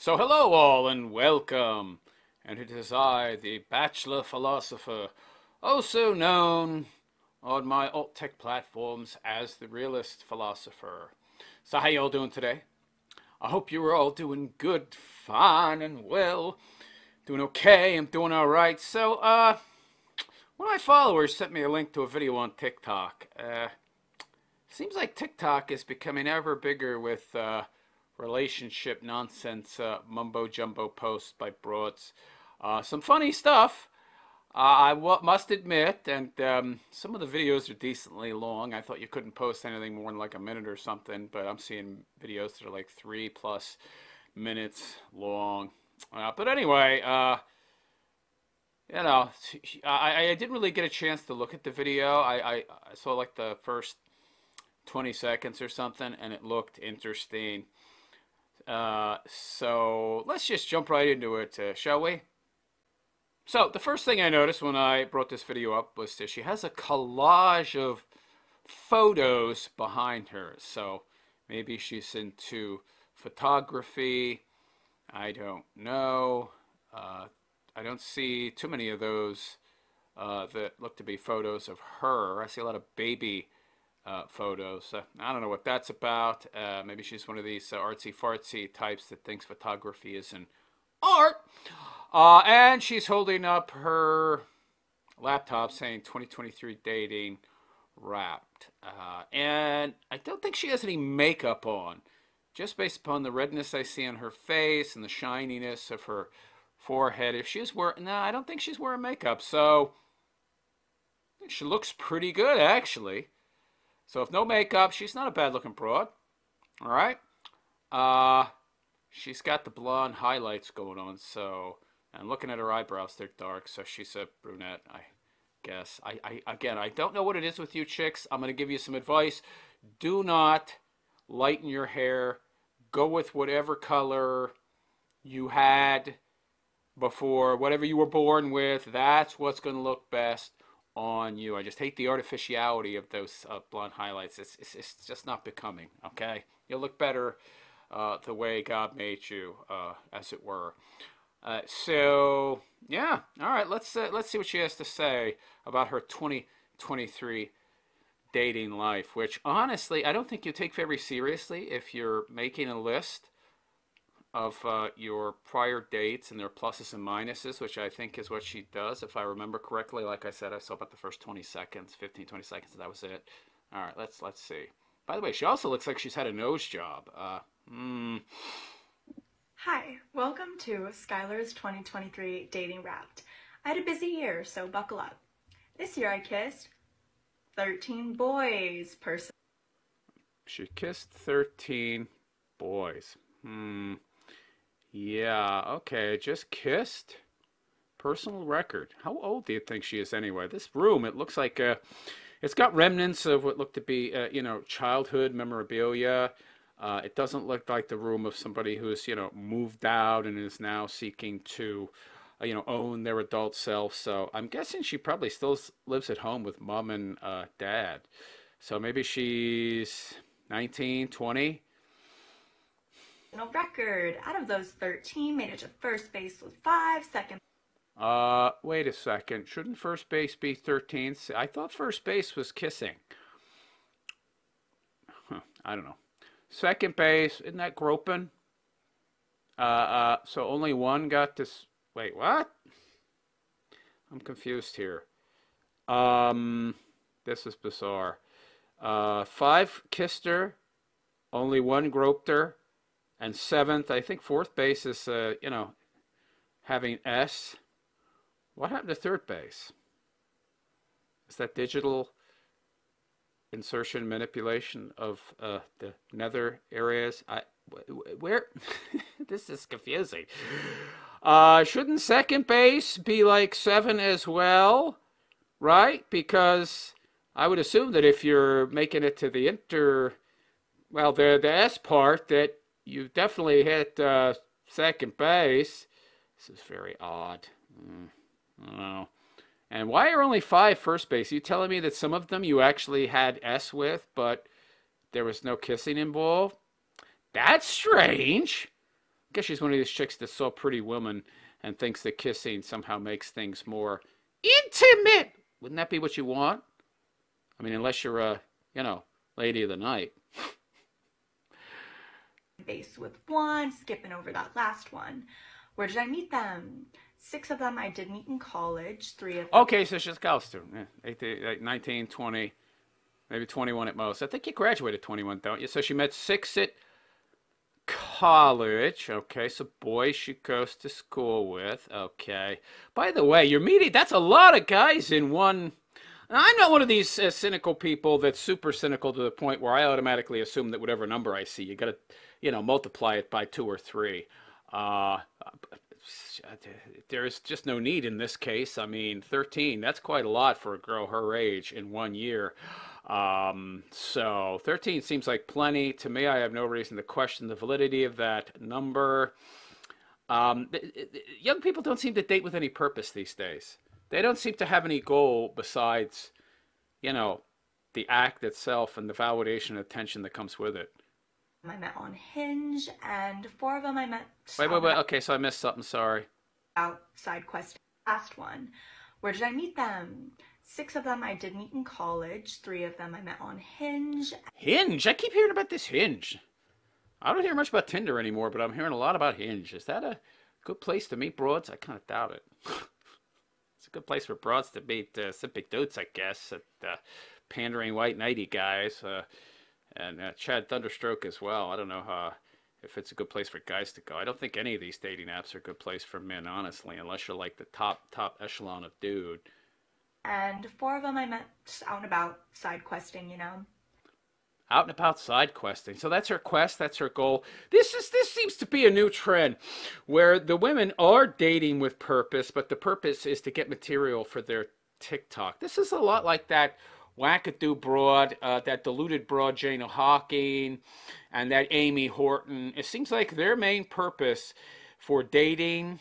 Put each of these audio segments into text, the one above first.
So hello all and welcome, and it is I, the Bachelor Philosopher, also known on my alt tech platforms as the Realist Philosopher. So how you all doing today? I hope you are all doing good, fine, and well. Doing okay, I'm doing alright. So, one of my followers sent me a link to a video on TikTok. Seems like TikTok is becoming ever bigger with relationship nonsense, mumbo jumbo posts by broads. Some funny stuff, must admit, and some of the videos are decently long. I thought you couldn't post anything more than like a minute or something, but I'm seeing videos that are like 3+ minutes long. But anyway, I didn't really get a chance to look at the video. I saw like the first 20 seconds or something, and it looked interesting. So let's just jump right into it, shall we? So the first thing I noticed when I brought this video up was that she has a collage of photos behind her. So maybe she's into photography. I don't know. I don't see too many of those that look to be photos of her. I see a lot of baby photos. I don't know what that's about. Maybe she's one of these artsy-fartsy types that thinks photography is an art. And she's holding up her laptop saying 2023 dating wrapped. And I don't think she has any makeup on. Just based upon the redness I see on her face and the shininess of her forehead. If she's wearing... No, I don't think she's wearing makeup. So she looks pretty good, actually. So if no makeup, she's not a bad-looking broad. All right. She's got the blonde highlights going on. So, and looking at her eyebrows, they're dark. So she's a brunette, I guess. Again, I don't know what it is with you chicks. I'm going to give you some advice. Do not lighten your hair. Go with whatever color you had before, whatever you were born with. That's what's going to look best on you. I just hate the artificiality of those blonde highlights. It's just not becoming. Okay, you'll look better the way God made you, as it were. So yeah, all right. Let's see what she has to say about her 2023 dating life. Which honestly, I don't think you take very seriously if you're making a list of your prior dates and their pluses and minuses, which I think is what she does, if I remember correctly. Like I said, I saw about the first 20 seconds, 15, 20 seconds, that was it. All right, let's see. By the way, she also looks like she's had a nose job. Hi, welcome to Skylar's 2023 Dating Wrapped. I had a busy year, so buckle up. This year I kissed 13 boys per se. She kissed 13 boys. Yeah, okay, just kissed. Personal record. How old do you think she is anyway? This room, it looks like it's got remnants of what looked to be, childhood memorabilia. It doesn't look like the room of somebody who's, moved out and is now seeking to, own their adult self. So I'm guessing she probably still lives at home with mom and dad. So maybe she's 19, 20. Record. Out of those 13, made it to first base with 5 seconds. Wait a second. Shouldn't first base be 13? I thought first base was kissing. I don't know. Second base, isn't that groping? So only one got this. Wait, what? I'm confused here. This is bizarre. 5 kissed her, only 1 groped her, and 7th, I think fourth base is, having S. What happened to third base? Is that digital insertion manipulation of the nether areas? Where? This is confusing. Shouldn't second base be like 7 as well? Right? Because I would assume that if you're making it to the the S part, that you definitely hit second base. This is very odd. I don't know. And why are only 5 first base? Are you telling me that some of them you actually had S with, but there was no kissing involved? That's strange. guess she's one of these chicks that saw Pretty Woman and thinks that kissing somehow makes things more intimate. Wouldn't that be what you want? I mean, unless you're a, lady of the night. Base with one, skipping over that last one. Where did I meet them? 6 of them I did meet in college. 3 of them. Okay, so she's a college student. 18, 19, 20, maybe 21 at most. I think you graduated 21, don't you? So she met 6 at college. Okay, so boys she goes to school with. Okay. By the way, you're meeting, that's a lot of guys in one. I'm not one of these cynical people that's super cynical to the point where I automatically assume that whatever number I see, you got to, multiply it by 2 or 3. There's just no need in this case. I mean, 13, that's quite a lot for a girl her age in 1 year. So 13 seems like plenty. To me, I have no reason to question the validity of that number. Young people don't seem to date with any purpose these days. They don't seem to have any goal besides, the act itself and the validation and attention that comes with it. I met on Hinge, and 4 of them I met. Wait. Okay, so I missed something. Sorry. Outside quest. Last one. Where did I meet them? 6 of them I did meet in college. 3 of them I met on Hinge. Hinge? I keep hearing about this Hinge. I don't hear much about Tinder anymore, but I'm hearing a lot about Hinge. Is that a good place to meet broads? I kind of doubt it. It's a good place for broads to meet some big dudes, I guess. Pandering white knighty guys. And Chad Thunderstroke as well. I don't know if it's a good place for guys to go. I don't think any of these dating apps are a good place for men, honestly, unless you're like the top echelon of dude. And 4 of them I met out and about, side questing, Out and about side questing. So that's her quest, that's her goal. This seems to be a new trend where the women are dating with purpose, but the purpose is to get material for their TikTok. This is a lot like that wackadoo broad, that deluded broad Jane Hawking, and that Amy Horton. It seems like their main purpose for dating,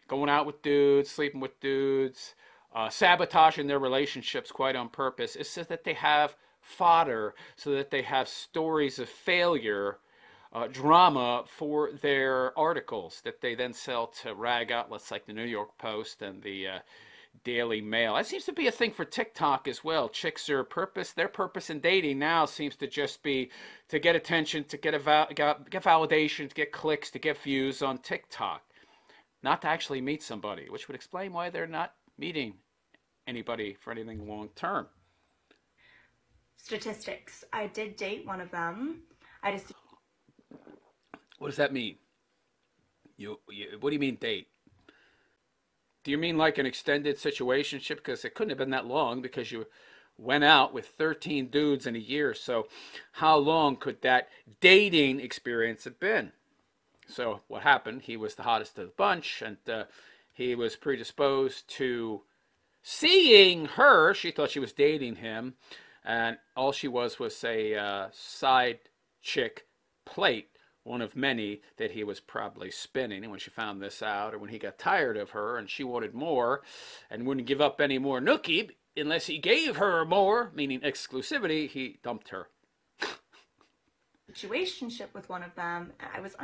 going out with dudes, sleeping with dudes, sabotaging their relationships quite on purpose, is so that they have fodder, so that they have stories of failure, drama for their articles that they then sell to rag outlets like the New York Post and the Daily Mail. That seems to be a thing for TikTok as well. Chicks are their purpose in dating now seems to just be to get attention, to get validation, to get clicks, to get views on TikTok. Not to actually meet somebody, which would explain why they're not meeting anybody for anything long term. Statistics. I did date one of them. What does that mean? What do you mean date? Do you mean like an extended situationship? Because it couldn't have been that long because you went out with 13 dudes in a year. So how long could that dating experience have been? So what happened? He was the hottest of the bunch, and he was predisposed to seeing her. She thought she was dating him, and all she was a side chick plate, one of many that he was probably spinning. And when she found this out, or when he got tired of her and she wanted more and wouldn't give up any more nookie unless he gave her more, meaning exclusivity, he dumped her. Situationship with one of them. I was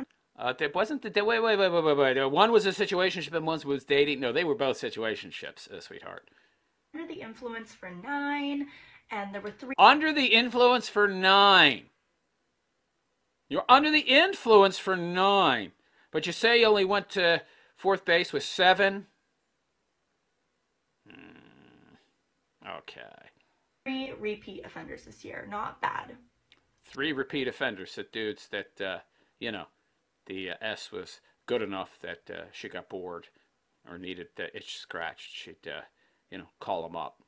there wasn't wait. One was a situationship and one was dating. No, they were both situationships, sweetheart. under the influence for 9, and there were 3. Under the influence for 9. You're under the influence for 9. But you say you only went to 4th base with 7? Okay. 3 repeat offenders this year. Not bad. 3 repeat offenders. So dudes that, the S was good enough that she got bored or needed the itch scratched. She'd, call them up.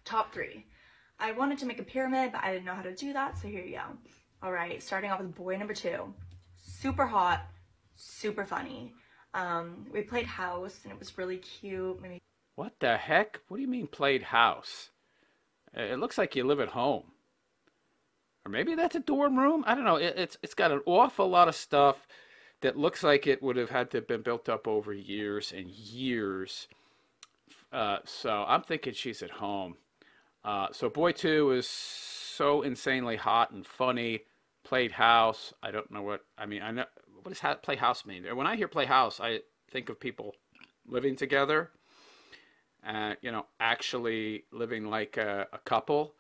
Top 3. I wanted to make a pyramid, but I didn't know how to do that, so here you go. All right, starting off with boy number 2. Super hot, super funny. We played house, and it was really cute. Maybe. What the heck? What do you mean played house? It looks like you live at home. Or maybe that's a dorm room? I don't know. It's got an awful lot of stuff that looks like it would have had to have been built up over years and years. So I'm thinking she's at home. So boy 2 is so insanely hot and funny. Played house. I don't know what, I mean, I know, what does play house mean? When I hear play house, I think of people living together, you know, actually living like a couple.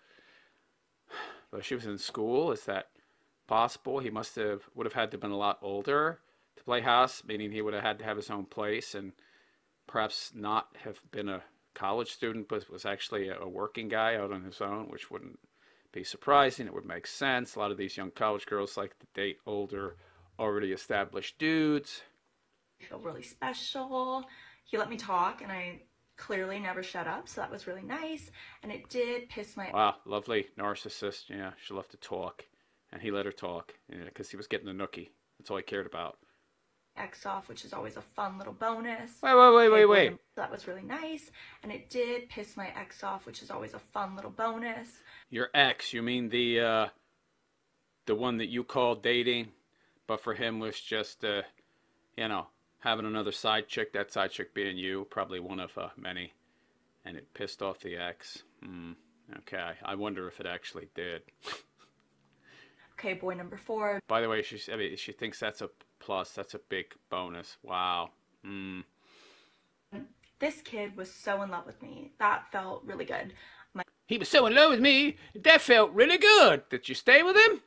But she was in school. Is that possible? He would have had to have been a lot older to play house, meaning he would have had to have his own place and perhaps not have been a college student, but was actually a working guy out on his own, which wouldn't be surprising. It would make sense. A lot of these young college girls like to date older, already established dudes. I feel really special. He let me talk, and I clearly never shut up, so that was really nice. And it did piss my... Wow, lovely narcissist. Yeah, she loved to talk. And he let her talk, because he was getting the nookie. That's all he cared about. Ex off, which is always a fun little bonus. Wait. That was really nice. And it did piss my ex off, which is always a fun little bonus. Your ex, you mean the one that you called dating, but for him was just, you know, having another side chick, that side chick being you, probably one of many, and it pissed off the ex. Okay, I wonder if it actually did. Okay, boy number 4. By the way, she thinks that's a plus. That's a big bonus. Wow. This kid was so in love with me. That felt really good. He was so in love with me. That felt really good. Did you stay with him?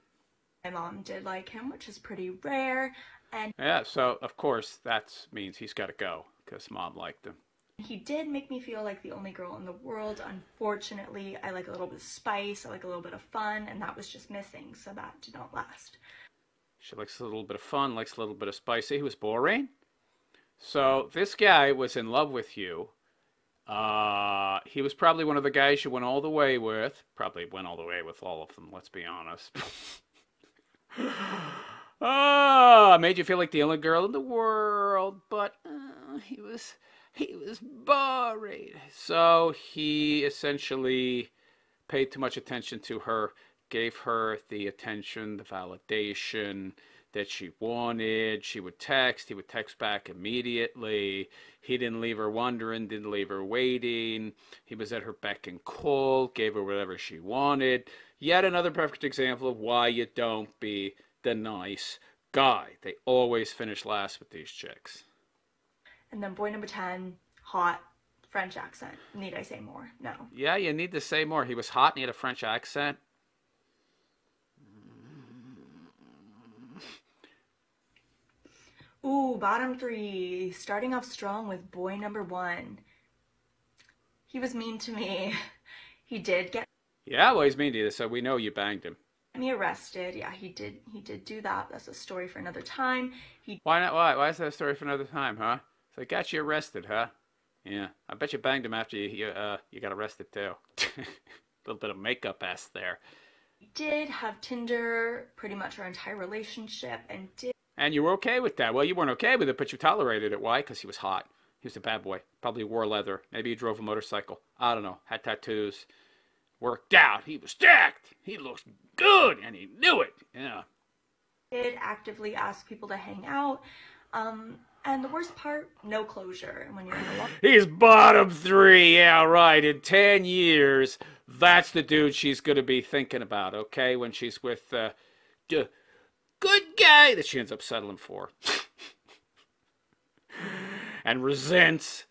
My mom did like him, which is pretty rare. And yeah, so of course that means he's got to go because mom liked him. He did make me feel like the only girl in the world. Unfortunately, I like a little bit of spice, I like a little bit of fun, and that was just missing, so that did not last. She likes a little bit of fun, likes a little bit of spice. He was boring. So this guy was in love with you. He was probably one of the guys you went all the way with. Probably went all the way with all of them, let's be honest. Made you feel like the only girl in the world, but he was boring. So he essentially paid too much attention to her, gave her the attention, the validation that she wanted. He would text back immediately. He didn't leave her wondering, didn't leave her waiting. He was at her beck and call, gave her whatever she wanted. Yet another perfect example of why you don't be the nice guy. They always finish last with these chicks. And then boy number 10, hot, French accent. Need I say more? No. Yeah, you need to say more. He was hot and he had a French accent. Ooh, bottom 3. Starting off strong with boy number 1. He was mean to me. He did get... Yeah, well, he's mean to you, so we know you banged him. Me arrested. Yeah, he did do that. That's a story for another time. Why not? Why is that a story for another time, huh? So he got you arrested, huh? Yeah, I bet you banged him after you got arrested too. A little bit of makeup ass there. He did have Tinder pretty much our entire relationship, and you were okay with that. Well, you weren't okay with it, but you tolerated it. Why? Because he was hot. He was a bad boy. Probably wore leather. Maybe he drove a motorcycle. I don't know. Had tattoos. Worked out. He was stacked. He looked good, and he knew it. Yeah. Did actively ask people to hang out. And the worst part, no closure. When you're in a He's bottom 3. Yeah, right. In 10 years, that's the dude she's going to be thinking about, okay? When she's with the good guy that she ends up settling for. And resents.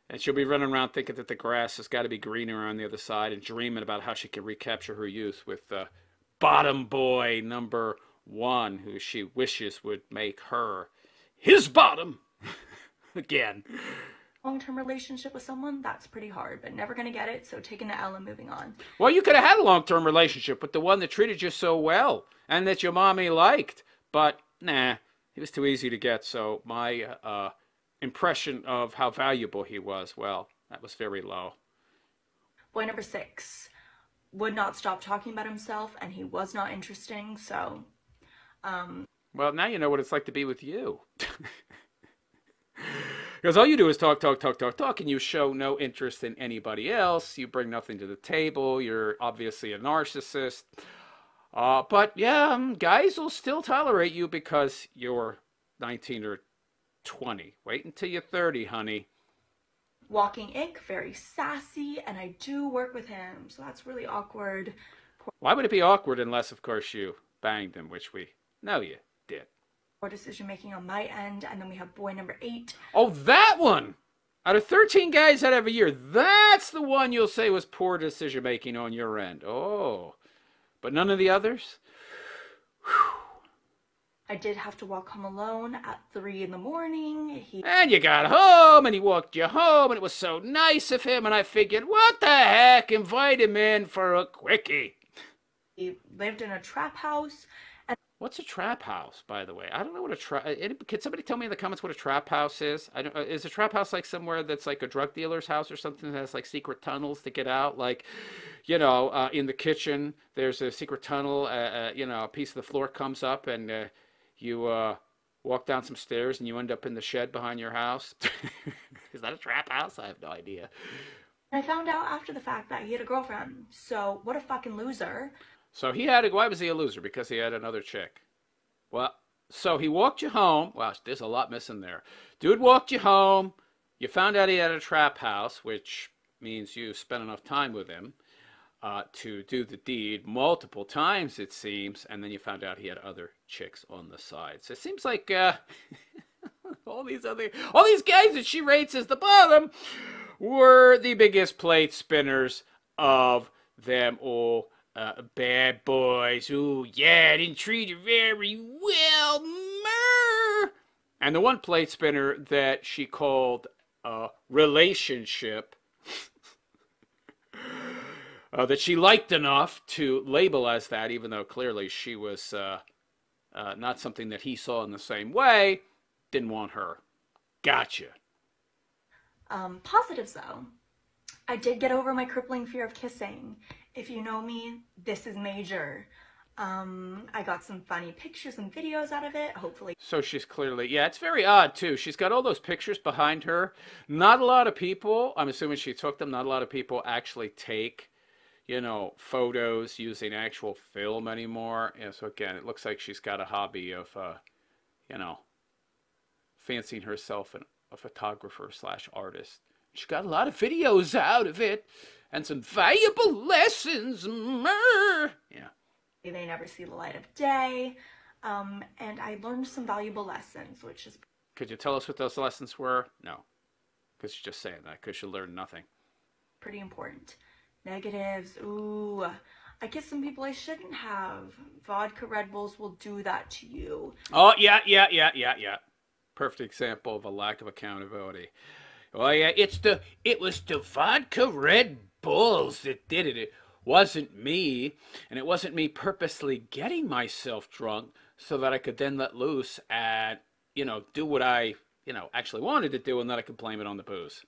And she'll be running around thinking that the grass has got to be greener on the other side and dreaming about how she can recapture her youth with bottom boy number 1, who she wishes would make her his bottom again. Long-term relationship with someone, that's pretty hard, but never going to get it, so taking the L and moving on. Well, you could have had a long-term relationship with the one that treated you so well and that your mommy liked, but nah, he was too easy to get, so my impression of how valuable he was, well, that was very low. Boy number 6 would not stop talking about himself, and he was not interesting, so well, now you know what it's like to be with you. Because all you do is talk, and you show no interest in anybody else. You bring nothing to the table. You're obviously a narcissist. But yeah, guys will still tolerate you because you're 19 or 20. Wait until you're 30, honey. Walking ick, very sassy, and I do work with him, so that's really awkward. Why would it be awkward unless, of course, you banged him, which we know you did. poor decision making on my end. And then we have boy number 8. Oh, that one! Out of 13 guys out of a year, that's the one you'll say was poor decision making on your end. Oh, but none of the others? I did have to walk home alone at 3 in the morning. And you got home, and he walked you home, and it was so nice of him, and I figured, what the heck, invite him in for a quickie. He lived in a trap house. What's a trap house, by the way? I don't know what a trap... Can somebody tell me in the comments what a trap house is? I don't. Is a trap house like somewhere that's like a drug dealer's house or something that has like secret tunnels to get out? Like, you know, in the kitchen, there's a secret tunnel, you know, a piece of the floor comes up and you walk down some stairs and you end up in the shed behind your house. Is that a trap house? I have no idea. I found out after the fact that he had a girlfriend. So what a fucking loser. So he had why was he a loser? Because he had another chick. Well, so he walked you home. Wow, there's a lot missing there. Dude walked you home. You found out he had a trap house, which means you spent enough time with him to do the deed multiple times, it seems. And then you found out he had other chicks on the side. So it seems like all these guys that she rates as the bottom were the biggest plate spinners of them all. Bad boys. Ooh, yeah, I didn't treat her very well. Mer. And the one plate spinner that she called relationship, that she liked enough to label as that, even though clearly she was not something that he saw in the same way, didn't want her. Gotcha. Positives, though. I did get over my crippling fear of kissing. If you know me, this is major. I got some funny pictures and videos out of it, hopefully. So she's clearly, yeah, it's very odd, too. She's got all those pictures behind her. Not a lot of people, I'm assuming she took them, not a lot of people actually take, you know, photos using actual film anymore. Yeah, so again, it looks like she's got a hobby of, you know, fancying herself a photographer / artist. She got a lot of videos out of it. And some valuable lessons. Yeah. They never see the light of day. And I learned some valuable lessons, which is... Could you tell us what those lessons were? No. Because you're just saying that, because you learned nothing. Pretty important. Negatives. Ooh. I kissed some people I shouldn't have. Vodka Red Bulls will do that to you. Oh, yeah. Perfect example of a lack of accountability. Oh, yeah, it was the vodka Red Bulls that did it. It wasn't me, and it wasn't me purposely getting myself drunk so that I could then let loose and, you know, do what I, you know, actually wanted to do, and then I could blame it on the booze.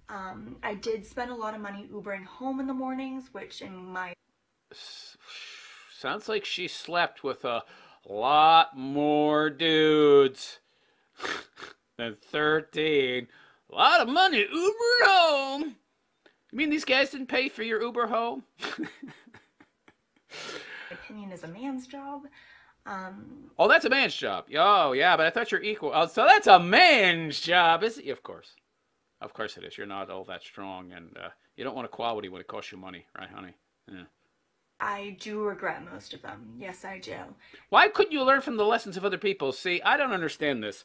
I did spend a lot of money Ubering home in the mornings, which in my... Sounds like she slept with a lot more dudes than 13. A lot of money Uber home. You mean these guys didn't pay for your Uber home? Opinion is a man's job. Oh, that's a man's job. Oh, yeah, but I thought you're equal. Oh, so that's a man's job, is it? Of course. Of course it is. You're not all that strong, and you don't want equality when it costs you money, right, honey? Yeah. I do regret most of them. Yes, I do. Why couldn't you learn from the lessons of other people? See, I don't understand this.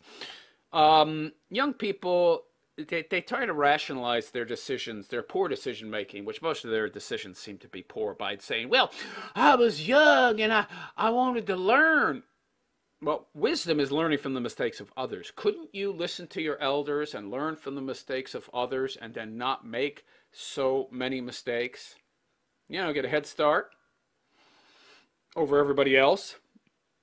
Young people... They try to rationalize their decisions, their poor decision making, which most of their decisions seem to be poor, by saying, well, I was young and I wanted to learn. Well, wisdom is learning from the mistakes of others. Couldn't you listen to your elders and learn from the mistakes of others and then not make so many mistakes? You know, get a head start over everybody else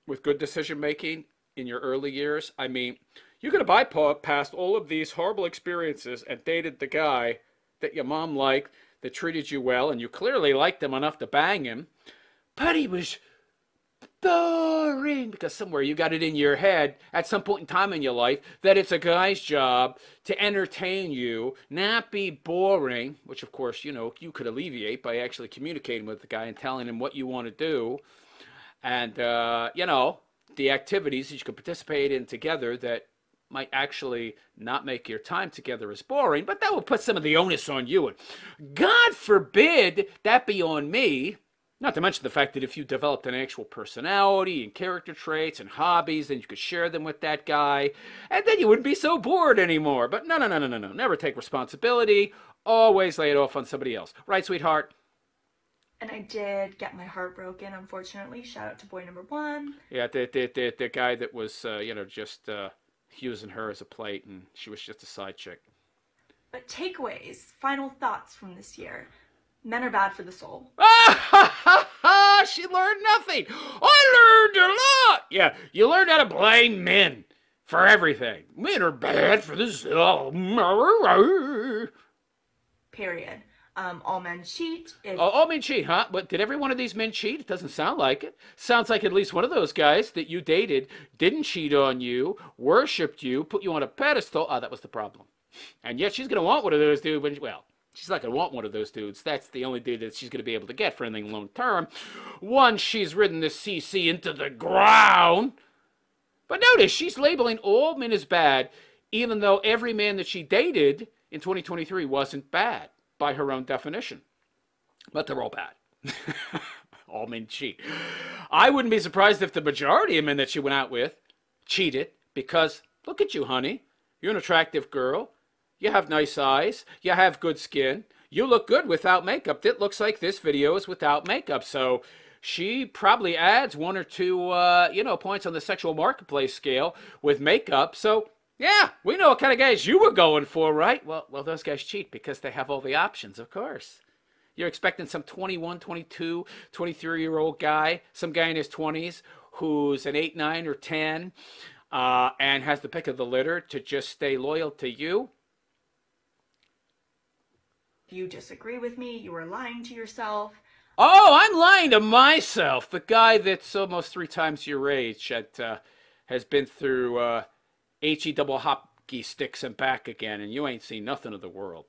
with good decision making in your early years. I mean, you could have bypassed all of these horrible experiences and dated the guy that your mom liked, that treated you well, and you clearly liked him enough to bang him, but he was boring, because somewhere you got it in your head at some point in time in your life that it's a guy's job to entertain you, not be boring, which of course, you know, you could alleviate by actually communicating with the guy and telling him what you want to do, and, you know, the activities that you could participate in together that might actually not make your time together as boring, but that will put some of the onus on you. And God forbid that be on me. Not to mention the fact that if you developed an actual personality and character traits and hobbies, then you could share them with that guy, and then you wouldn't be so bored anymore. But no, no, no, no, no, no. Never take responsibility. Always lay it off on somebody else. Right, sweetheart? And I did get my heart broken, unfortunately. Shout out to boy number one. Yeah, the guy that was, just using her as a plate, and she was just a side chick. But takeaways, final thoughts from this year. Men are bad for the soul. She learned nothing. I learned a lot. Yeah, you learned how to blame men for everything. Men are bad for the soul. Period. All men cheat. All men cheat, huh? But did every one of these men cheat? It doesn't sound like it. Sounds like at least one of those guys that you dated didn't cheat on you, worshipped you, put you on a pedestal. Oh, that was the problem. And yet she's going to want one of those dudes when, she's not going to want one of those dudes. That's the only dude that she's going to be able to get for anything long term. Once she's ridden this CC into the ground. But notice, she's labeling all men as bad, even though every man that she dated in 2023 wasn't bad by her own definition. But they're all bad. All men cheat. I wouldn't be surprised if the majority of men that she went out with cheated, because look at you, honey. You're an attractive girl. You have nice eyes. You have good skin. You look good without makeup. It looks like this video is without makeup. So she probably adds 1 or 2, points on the sexual marketplace scale with makeup. So, yeah, we know what kind of guys you were going for, right? Well, those guys cheat because they have all the options, of course. You're expecting some 21, 22, 23-year-old guy, some guy in his 20s who's an 8, 9, or 10 and has the pick of the litter to just stay loyal to you. If you disagree with me, you are lying to yourself. Oh, I'm lying to myself. The guy that's almost 3 times your age has been through HE double hockey sticks and back again, and you ain't seen nothing of the world.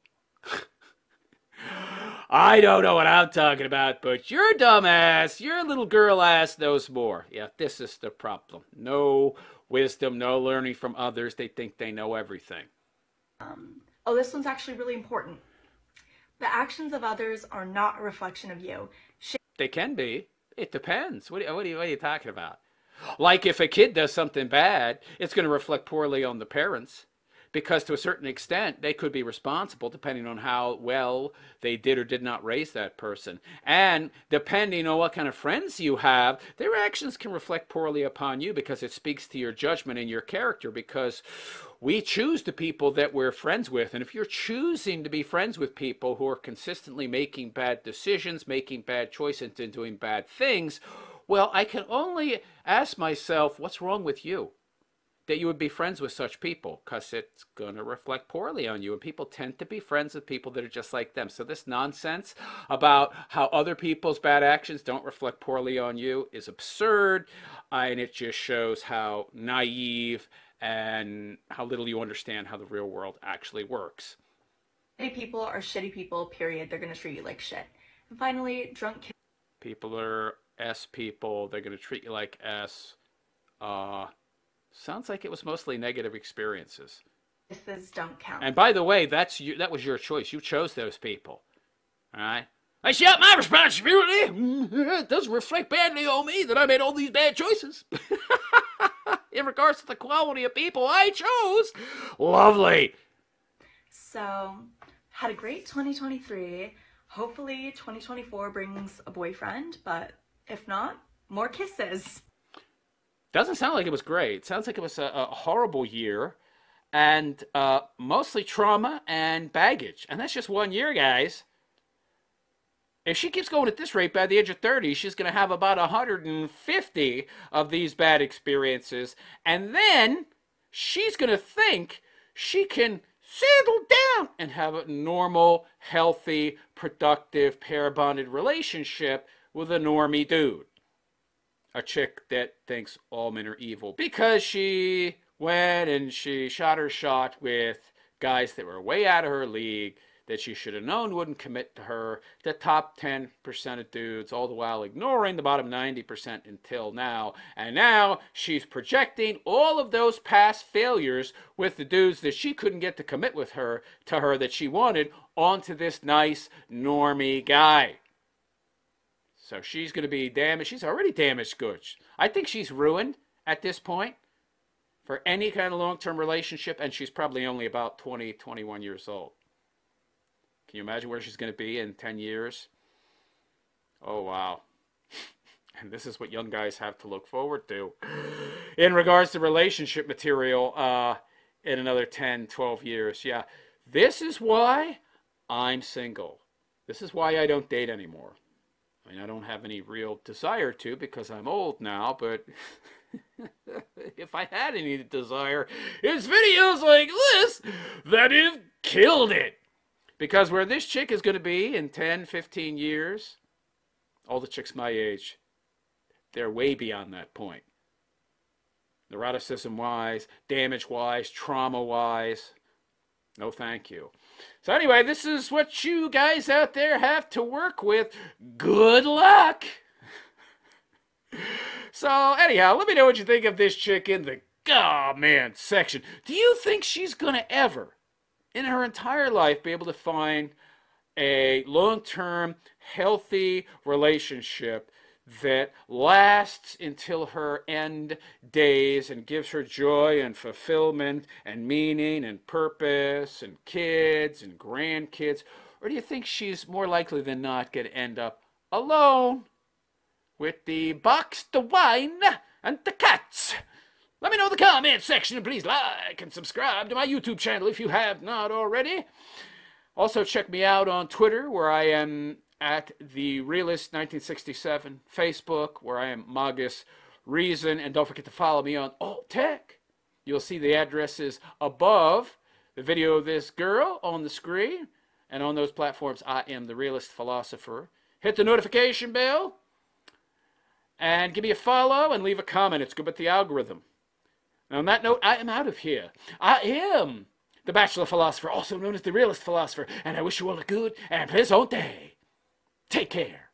I don't know what I'm talking about, but your dumbass, your little girl ass knows more. Yeah, this is the problem. No wisdom, no learning from others. They think they know everything. This one's actually really important. The actions of others are not a reflection of you. They can be. It depends. What are you talking about? Like if a kid does something bad, it's going to reflect poorly on the parents, because to a certain extent, they could be responsible depending on how well they did or did not raise that person. And depending on what kind of friends you have, their actions can reflect poorly upon you, because it speaks to your judgment and your character, because we choose the people that we're friends with. And if you're choosing to be friends with people who are consistently making bad decisions, making bad choices, and doing bad things, well, I can only ask myself, what's wrong with you that you would be friends with such people? Because it's going to reflect poorly on you. And people tend to be friends with people that are just like them. So this nonsense about how other people's bad actions don't reflect poorly on you is absurd. And it just shows how naive and how little you understand how the real world actually works. Shitty people are shitty people, period. They're going to treat you like shit. And finally, drunk kids. People are S people. They're going to treat you like S. Sounds like it was mostly negative experiences. Kisses don't count. And by the way, that was your choice. You chose those people. All right? I shout my responsibility. It doesn't reflect badly on me that I made all these bad choices. In regards to the quality of people I chose. Lovely. So, had a great 2023. Hopefully 2024 brings a boyfriend, but if not, more kisses. Doesn't sound like it was great. It sounds like it was a horrible year, and mostly trauma and baggage. And that's just 1 year, guys. If she keeps going at this rate, by the age of 30, she's going to have about 150 of these bad experiences. And then she's going to think she can settle down and have a normal, healthy, productive, pair-bonded relationship with a normie dude. A chick that thinks all men are evil. Because she went and she shot her shot with guys that were way out of her league, that she should have known wouldn't commit to her, the top 10% of dudes, all the while ignoring the bottom 90% until now. And now she's projecting all of those past failures with the dudes that she couldn't get to commit with her, to her that she wanted, onto this nice normie guy. So she's going to be damaged. She's already damaged goods. I think she's ruined at this point for any kind of long-term relationship, and she's probably only about 20, 21 years old. Can you imagine where she's going to be in 10 years? Oh, wow. And this is what young guys have to look forward to in regards to relationship material in another 10, 12 years. Yeah, this is why I'm single. This is why I don't date anymore. I mean, I don't have any real desire to because I'm old now, but if I had any desire, it's videos like this that have killed it. Because where this chick is going to be in 10, 15 years, all the chicks my age, they're way beyond that point. Neuroticism-wise, damage-wise, trauma-wise. No thank you. So anyway, this is what you guys out there have to work with. Good luck! So anyhow, let me know what you think of this chick in the oh man section. Do you think she's going to ever, in her entire life, be able to find a long-term, healthy relationship that lasts until her end days and gives her joy and fulfillment and meaning and purpose and kids and grandkids? Or do you think she's more likely than not going to end up alone with the box, the wine, and the cats? Let me know in the comment section, and please like and subscribe to my YouTube channel if you have not already. Also, check me out on Twitter, where I am at The Realist 1967, Facebook, where I am Magus Reason, and don't forget to follow me on Alt Tech. You'll see the addresses above the video of this girl on the screen, and on those platforms, I am The Realist Philosopher. Hit the notification bell, and give me a follow, and leave a comment. It's good with the algorithm. And on that note, I am out of here. I am the Bachelor Philosopher, also known as the Realist Philosopher, and I wish you all a good and pleasant day. Take care.